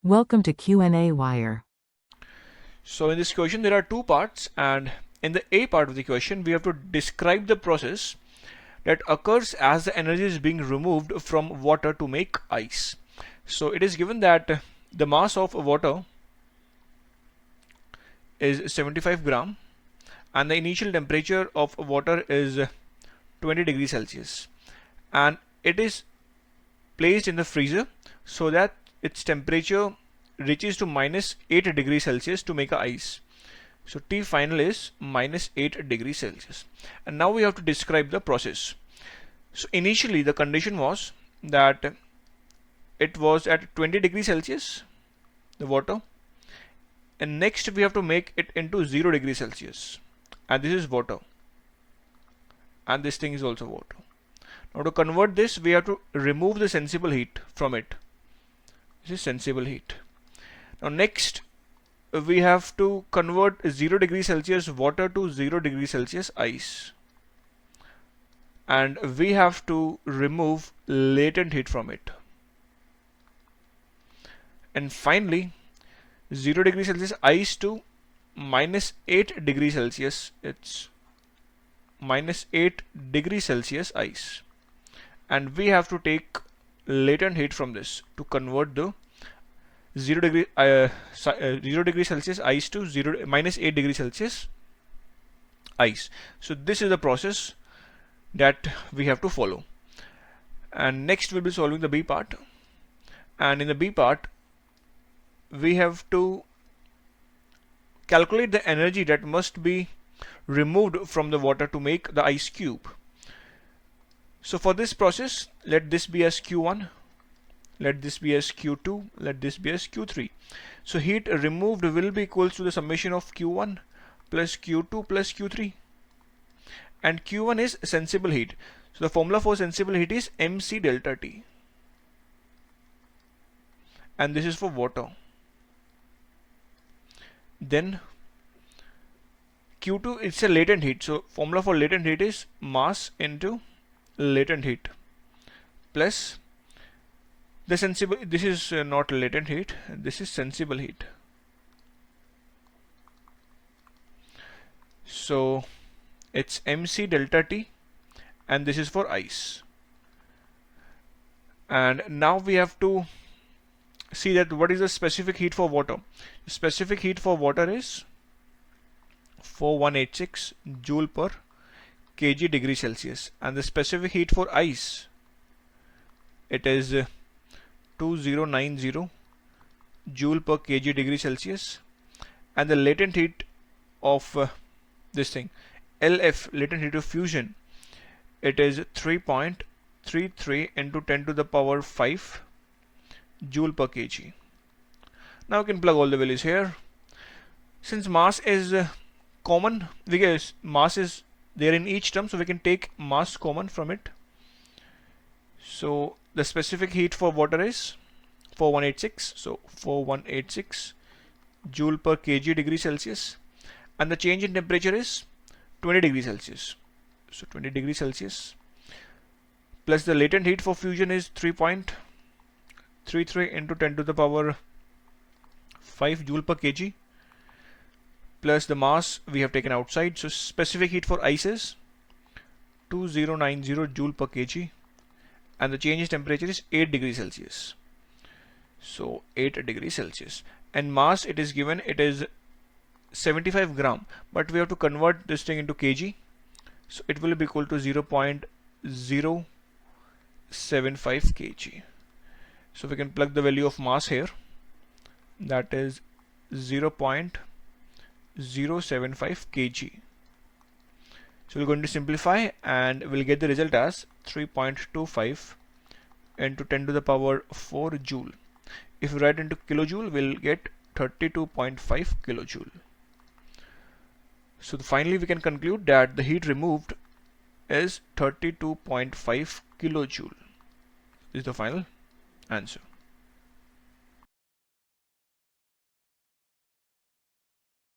Welcome to qnawire. So in this question there are two parts, and in the A part of the question we have to describe the process that occurs as the energy is being removed from water to make ice. So it is given that the mass of water is 75 gram and the initial temperature of water is 20 degrees Celsius, and it is placed in the freezer so that its temperature reaches to -8 degrees Celsius to make a ice. So T final is -8 degrees Celsius. And now we have to describe the process. So initially the condition was that it was at 20 degrees Celsius, the water, and next we have to make it into 0 degrees Celsius, and this is water, and this thing is also water. Now to convert this we have to remove the sensible heat from it. This is sensible heat. Now next we have to convert 0 degrees Celsius water to 0 degrees Celsius ice, and we have to remove latent heat from it. And finally 0 degrees Celsius ice to -8 degrees Celsius, it's -8 degrees Celsius ice, and we have to take latent heat from this to convert the 0 degree Celsius ice to -8 degrees Celsius ice. So this is the process that we have to follow. And next we'll be solving the B part, and in the B part we have to calculate the energy that must be removed from the water to make the ice cube. So for this process, let this be as Q1, let this be as Q2, let this be as Q3. So heat removed will be equals to the summation of Q1 plus Q2 plus Q3, and Q1 is sensible heat. So the formula for sensible heat is mc delta T, and this is for water. Then Q2, it's a latent heat, so formula for latent heat is mass into latent heat plus the sensible, this is not latent heat, this is sensible heat. So it's mc delta T, and this is for ice. And now we have to see that what is the specific heat for water. The specific heat for water is 4186 joule per kg degree Celsius, and the specific heat for ice, it is 2090 joule per kg degree Celsius, and the latent heat of this thing, LF, latent heat of fusion, it is 3.33 into 10 to the power 5 joule per kg. Now we can plug all the values here. Since mass is common, because mass is there in each term, so we can take mass common from it. So the specific heat for water is 4186, so 4186 joule per kg degree Celsius, and the change in temperature is 20 degrees Celsius, so 20 degrees Celsius, plus the latent heat for fusion is 3.33 into 10 to the power 5 joule per kg, plus the mass we have taken outside. So specific heat for ice is 2090 joule per kg, and the change in temperature is 8 degrees Celsius, so 8 degrees Celsius, and mass it is given, it is 75 gram, but we have to convert this thing into kg, so it will be equal to 0.075 kg. So we can plug the value of mass here, that is 0.075 kg. So we're going to simplify, and we'll get the result as 3.25 into 10 to the power 4 joule. If we write into kilojoule, we'll get 32.5 kilojoule. So finally we can conclude that the heat removed is 32.5 kilojoule. This is the final answer.